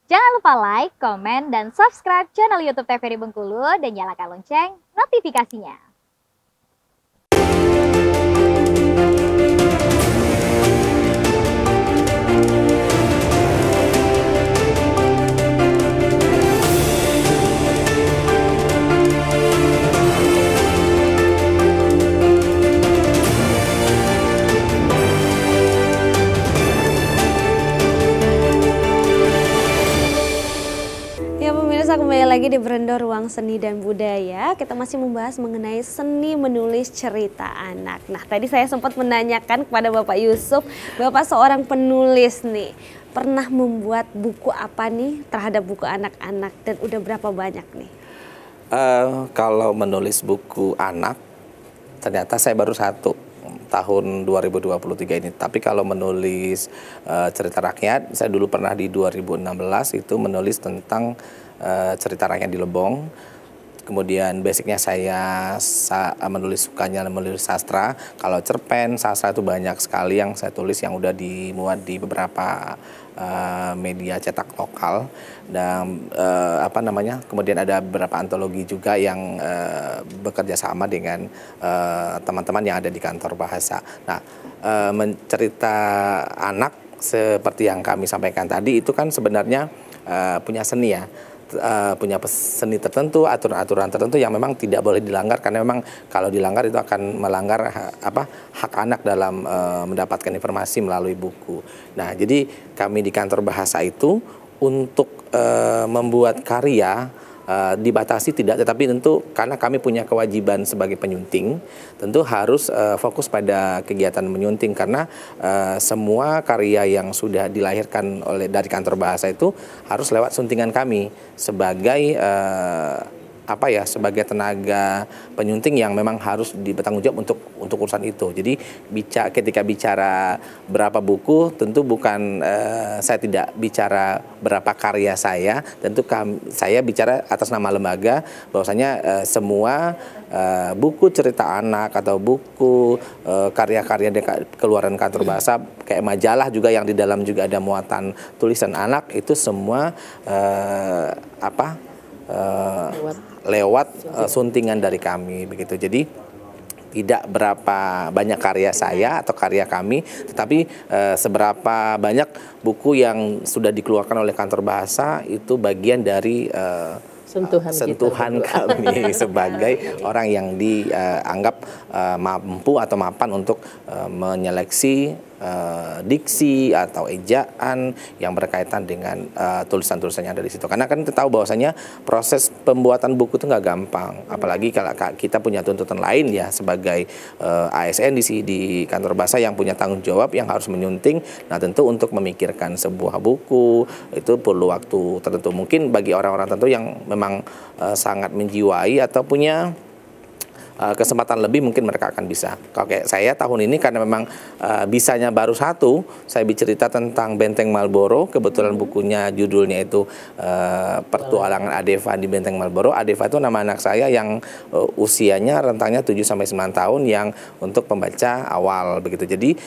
Jangan lupa like, komen, dan subscribe channel YouTube TVRI Bengkulu dan nyalakan lonceng notifikasinya. Ya pemirsa, kembali lagi di Berendo Ruang Seni dan Budaya. Kita masih membahas mengenai seni menulis cerita anak. Nah, tadi saya sempat menanyakan kepada Bapak Yusuf, Bapak seorang penulis nih, pernah membuat buku apa nih terhadap buku anak-anak dan udah berapa banyak nih? Kalau menulis buku anak, ternyata saya baru satu tahun 2023 ini. Tapi kalau menulis cerita rakyat, saya dulu pernah di 2016 itu menulis tentang cerita rakyat di Lebong. Kemudian basicnya saya sukanya menulis sastra. Kalau cerpen, sastra itu banyak sekali yang saya tulis yang udah dimuat di beberapa media cetak lokal. Dan kemudian ada beberapa antologi juga yang bekerja sama dengan teman-teman yang ada di kantor bahasa. Nah, cerita anak seperti yang kami sampaikan tadi itu kan sebenarnya punya seni ya. Punya seni tertentu, aturan-aturan tertentu yang memang tidak boleh dilanggar, karena memang kalau dilanggar itu akan melanggar hak anak dalam mendapatkan informasi melalui buku. Nah, jadi kami di kantor bahasa itu untuk membuat karya dibatasi tidak, tetapi tentu karena kami punya kewajiban sebagai penyunting, tentu harus fokus pada kegiatan menyunting, karena semua karya yang sudah dilahirkan dari kantor bahasa itu harus lewat suntingan kami sebagai sebagai tenaga penyunting yang memang harus bertanggung jawab untuk urusan itu. Jadi ketika bicara berapa buku, tentu bukan saya tidak bicara berapa karya saya, tentu saya bicara atas nama lembaga bahwasanya semua buku cerita anak atau buku karya-karya keluaran kantor bahasa kayak majalah juga yang di dalam juga ada muatan tulisan anak, itu semua lewat suntingan dari kami begitu. Jadi tidak berapa banyak karya saya atau karya kami, tetapi seberapa banyak buku yang sudah dikeluarkan oleh kantor bahasa itu bagian dari sentuhan kami sebagai orang yang dianggap mampu atau mapan untuk menyeleksi diksi atau ejaan yang berkaitan dengan tulisan-tulisan yang ada di situ. Karena kan kita tahu bahwasanya proses pembuatan buku itu nggak gampang, apalagi kalau kita punya tuntutan lain ya sebagai ASN di kantor bahasa yang punya tanggung jawab yang harus menyunting. Nah, tentu untuk memikirkan sebuah buku itu perlu waktu tertentu. Mungkin bagi orang-orang tertentu yang memang sangat menjiwai atau punya kesempatan lebih, mungkin mereka akan bisa. Kalau kayak saya tahun ini karena memang bisanya baru satu, saya bercerita tentang Benteng Marlboro. Kebetulan bukunya judulnya itu Pertualangan Adeva di Benteng Marlboro. Adeva itu nama anak saya yang usianya rentangnya 7-9 tahun yang untuk pembaca awal begitu. Jadi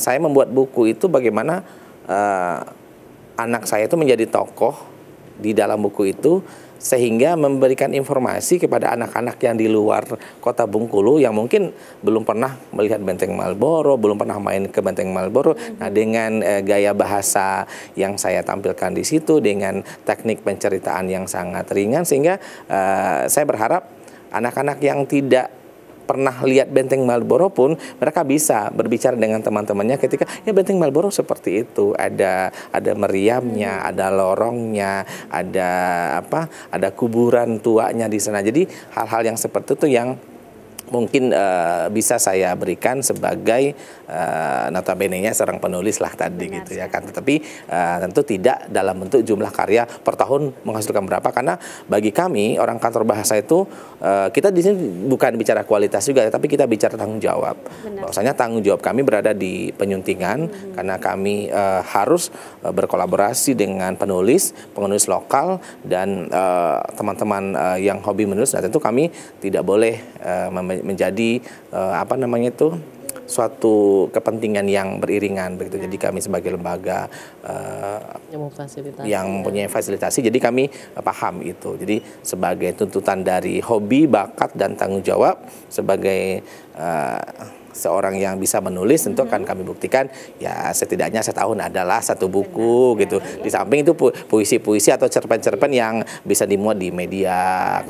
saya membuat buku itu bagaimana anak saya itu menjadi tokoh di dalam buku itu, sehingga memberikan informasi kepada anak-anak yang di luar kota Bengkulu yang mungkin belum pernah melihat Benteng Marlboro, belum pernah main ke Benteng Marlboro. Nah, dengan gaya bahasa yang saya tampilkan di situ, dengan teknik penceritaan yang sangat ringan, sehingga saya berharap anak-anak yang tidak pernah lihat Benteng Marlboro pun mereka bisa berbicara dengan teman-temannya ketika ya Benteng Marlboro seperti itu, ada meriamnya, ada lorongnya, ada kuburan tuanya di sana. Jadi hal-hal yang seperti itu yang mungkin bisa saya berikan sebagai notabene-nya seorang penulis lah tadi. Benar, gitu ya kan. Tetapi tentu tidak dalam bentuk jumlah karya per tahun menghasilkan berapa, karena bagi kami orang kantor bahasa itu kita di sini bukan bicara kualitas juga, tapi kita bicara tanggung jawab. Bahwasanya tanggung jawab kami berada di penyuntingan, karena kami harus berkolaborasi dengan penulis lokal dan teman-teman yang hobi menulis. Nah, tentu kami tidak boleh menjadi suatu kepentingan yang beriringan begitu. Jadi kami sebagai lembaga yang mempunyai fasilitasi, jadi kami paham itu. Jadi sebagai tuntutan dari hobi, bakat dan tanggung jawab sebagai seorang yang bisa menulis, tentu akan kami buktikan ya setidaknya setahun adalah satu buku gitu. Di samping itu puisi-puisi atau cerpen-cerpen yang bisa dimuat di media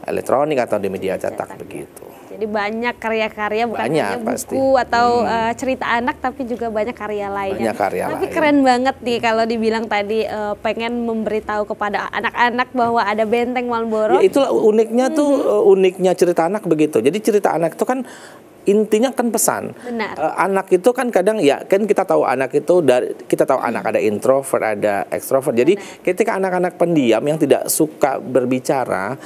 elektronik atau di media cetak begitu. Jadi banyak karya-karya, bukan hanya pasti. buku atau cerita anak, tapi juga banyak karya lainnya. Tapi keren banget nih kalau dibilang tadi pengen memberitahu kepada anak-anak bahwa ada Benteng Marlboro. Ya, itulah uniknya uniknya cerita anak begitu. Jadi cerita anak itu kan intinya kan pesan. Benar. Anak itu kan kadang ya kan kita tahu anak itu kita tahu anak ada introvert, ada ekstrovert. Jadi ketika anak-anak pendiam yang tidak suka berbicara,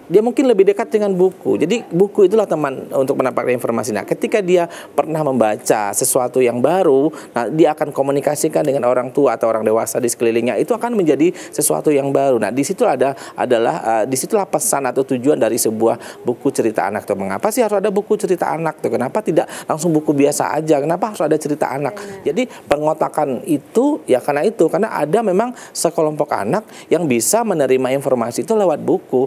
dia mungkin lebih dekat dengan buku. Jadi buku itulah teman untuk mendapatkan informasi. Nah, ketika dia pernah membaca sesuatu yang baru, nah dia akan komunikasikan dengan orang tua atau orang dewasa di sekelilingnya. Itu akan menjadi sesuatu yang baru. Nah, di situ disitulah pesan atau tujuan dari sebuah buku cerita anak. Tuh, mengapa sih harus ada buku cerita anak? Tuh, kenapa tidak langsung buku biasa aja? Kenapa harus ada cerita anak? Jadi pengotakan itu ya karena ada memang sekelompok anak yang bisa menerima informasi itu lewat buku.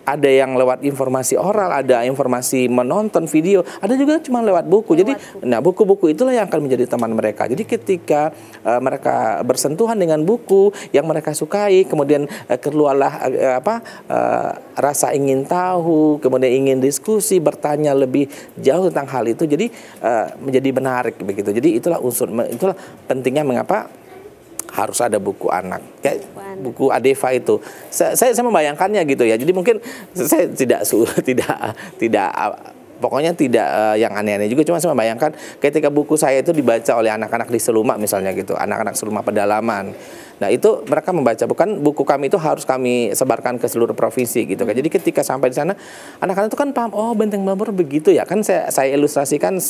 Ada yang lewat informasi oral, ada informasi menonton video, ada juga cuma lewat buku. Jadi, nah buku-buku itulah yang akan menjadi teman mereka. Jadi ketika mereka bersentuhan dengan buku yang mereka sukai, kemudian keluarlah rasa ingin tahu, kemudian ingin diskusi, bertanya lebih jauh tentang hal itu. Jadi menjadi menarik begitu. Jadi itulah pentingnya mengapa harus ada buku anak, kayak buku Adeva itu. Saya membayangkannya gitu ya. Jadi mungkin saya tidak pokoknya tidak yang aneh-aneh juga. Cuma saya membayangkan ketika buku saya itu dibaca oleh anak-anak di Seluma misalnya gitu, anak-anak Seluma pedalaman. Nah itu mereka membaca, bukan buku kami itu harus kami sebarkan ke seluruh provinsi gitu kan. Jadi ketika sampai di sana anak-anak itu kan paham, oh Benteng Marlboro begitu ya kan. Saya ilustrasikan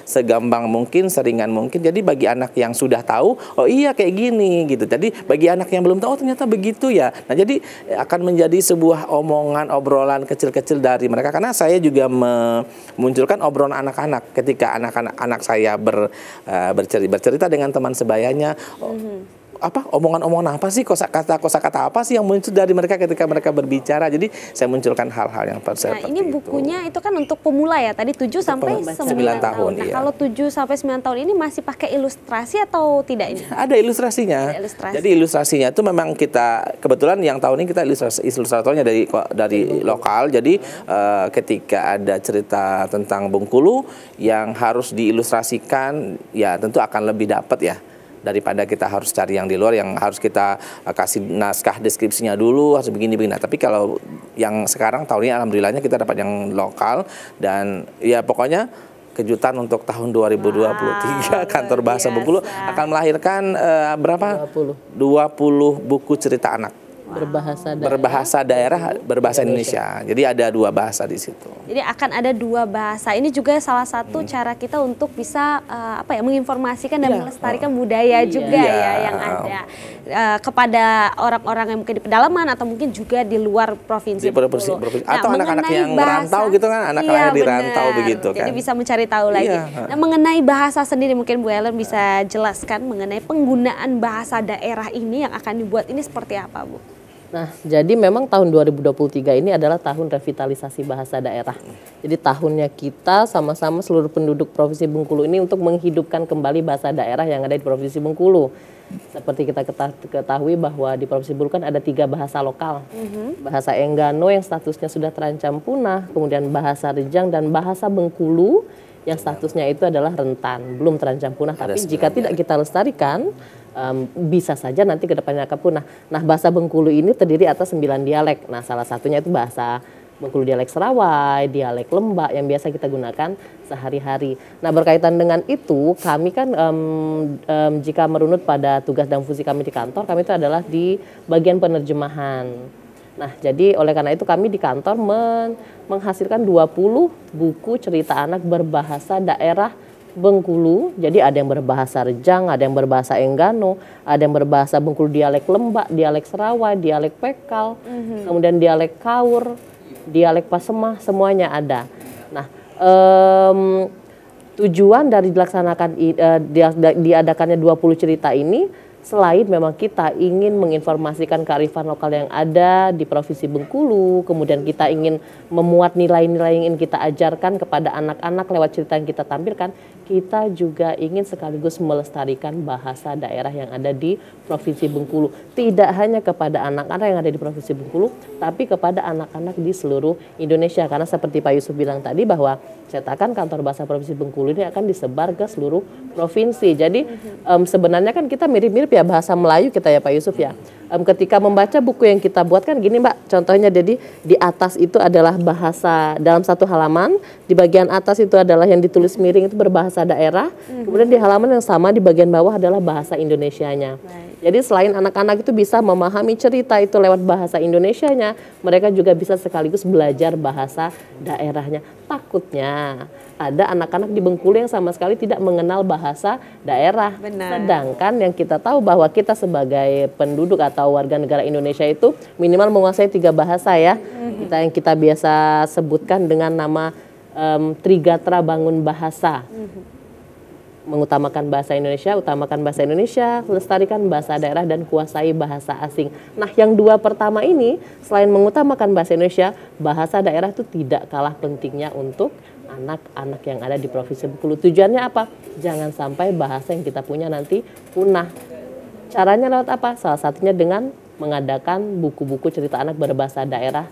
segambang mungkin, seringan mungkin. Jadi bagi anak yang sudah tahu, oh iya kayak gini gitu. Jadi bagi anak yang belum tahu, oh ternyata begitu ya. Nah jadi akan menjadi sebuah omongan, obrolan kecil-kecil dari mereka. Karena saya juga memunculkan obrolan anak-anak ketika anak-anak saya bercerita dengan teman sebayanya. Omongan-omongan apa sih, kosakata apa sih yang muncul dari mereka ketika mereka berbicara. Jadi saya munculkan hal-hal yang seperti itu. Ini bukunya itu kan untuk pemula ya, tadi 7 sampai 9 tahun. Nah, kalau 7 sampai 9 tahun ini masih pakai ilustrasi atau tidak ini? Ada ilustrasinya. Jadi ilustrasinya itu memang kita kebetulan yang tahun ini kita ilustratornya dari lokal. Jadi ketika ada cerita tentang Bengkulu yang harus diilustrasikan, ya tentu akan lebih dapat ya daripada kita harus cari yang di luar, yang harus kita kasih naskah deskripsinya dulu harus begini-begini. Nah, tapi kalau yang sekarang tahun ini alhamdulillahnya kita dapat yang lokal, dan ya pokoknya kejutan untuk tahun 2023 Kantor Bahasa Bengkulu akan melahirkan berapa? 20 buku cerita anak. Berbahasa daerah, berbahasa Indonesia. Jadi ada 2 bahasa di situ. Jadi akan ada 2 bahasa. Ini juga salah satu cara kita untuk bisa menginformasikan dan melestarikan budaya juga ya yang ada kepada orang-orang yang mungkin di pedalaman atau mungkin juga di luar provinsi. Atau anak-anak yang merantau gitu kan, anak-anak di rantau begitu kan. Jadi bisa mencari tahu lagi. Nah, mengenai bahasa sendiri mungkin Bu Ellen bisa jelaskan mengenai penggunaan bahasa daerah ini yang akan dibuat ini seperti apa, Bu? Nah, jadi memang tahun 2023 ini adalah tahun revitalisasi bahasa daerah. Jadi tahunnya kita sama-sama seluruh penduduk Provinsi Bengkulu ini untuk menghidupkan kembali bahasa daerah yang ada di Provinsi Bengkulu. Seperti kita ketahui bahwa di Provinsi Bengkulu kan ada 3 bahasa lokal. Bahasa Enggano yang statusnya sudah terancam punah, kemudian bahasa Rejang dan bahasa Bengkulu yang statusnya itu adalah rentan, belum terancam punah. Tapi jika tidak kita lestarikan, bisa saja nanti ke depannya akan punah. Nah, bahasa Bengkulu ini terdiri atas 9 dialek. Nah, salah satunya itu bahasa Bengkulu dialek Serawai, dialek Lembak yang biasa kita gunakan sehari-hari. Nah, berkaitan dengan itu, kami kan jika merunut pada tugas dan fungsi kami di kantor, kami itu adalah di bagian penerjemahan. Nah, jadi oleh karena itu kami di kantor menghasilkan 20 buku cerita anak berbahasa daerah Bengkulu. Jadi ada yang berbahasa Rejang, ada yang berbahasa Enggano, ada yang berbahasa Bengkulu dialek Lembak, dialek Serawai, dialek Pekal, kemudian dialek Kaur, dialek Pasemah, semuanya ada. Nah, Tujuan dari diadakannya 20 cerita ini, selain memang kita ingin menginformasikan kearifan lokal yang ada di Provinsi Bengkulu, kemudian kita ingin memuat nilai-nilai yang ingin kita ajarkan kepada anak-anak lewat cerita yang kita tampilkan, kita juga ingin sekaligus melestarikan bahasa daerah yang ada di Provinsi Bengkulu. Tidak hanya kepada anak-anak yang ada di Provinsi Bengkulu, tapi kepada anak-anak di seluruh Indonesia. Karena seperti Pak Yusuf bilang tadi bahwa cetakan kantor bahasa Provinsi Bengkulu ini akan disebar ke seluruh provinsi. Jadi sebenarnya kan kita mirip-mirip ya bahasa Melayu kita ya Pak Yusuf ya. Ketika membaca buku yang kita buat kan gini Mbak, contohnya jadi di atas itu adalah bahasa dalam satu halaman, di bagian atas itu adalah yang ditulis miring itu berbahasa daerah, kemudian di halaman yang sama di bagian bawah adalah bahasa Indonesianya. Jadi selain anak-anak itu bisa memahami cerita itu lewat bahasa Indonesianya, mereka juga bisa sekaligus belajar bahasa daerahnya. Takutnya ada anak-anak di Bengkulu yang sama sekali tidak mengenal bahasa daerah. Benar. Sedangkan yang kita tahu bahwa kita sebagai penduduk atau warga negara Indonesia itu minimal menguasai 3 bahasa ya. Yang kita biasa sebutkan dengan nama Trigatra Bangun Bahasa. Mengutamakan bahasa Indonesia, utamakan bahasa Indonesia, lestarikan bahasa daerah, dan kuasai bahasa asing. Nah, yang 2 pertama ini, selain mengutamakan bahasa Indonesia, bahasa daerah itu tidak kalah pentingnya untuk anak-anak yang ada di Provinsi Bengkulu. Tujuannya apa? Jangan sampai bahasa yang kita punya nanti punah. Caranya lewat apa? Salah satunya dengan mengadakan buku-buku cerita anak berbahasa daerah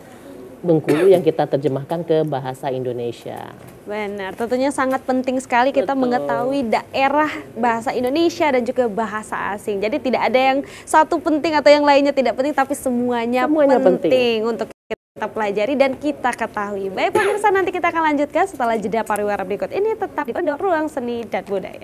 Bengkulu yang kita terjemahkan ke bahasa Indonesia. Benar, tentunya sangat penting sekali kita mengetahui daerah bahasa Indonesia dan juga bahasa asing. Jadi tidak ada yang satu penting atau yang lainnya tidak penting, tapi semuanya penting untuk kita pelajari dan kita ketahui. Baik pemirsa, nanti kita akan lanjutkan setelah jeda pariwara berikut ini, tetap di Ruang Seni dan Budaya.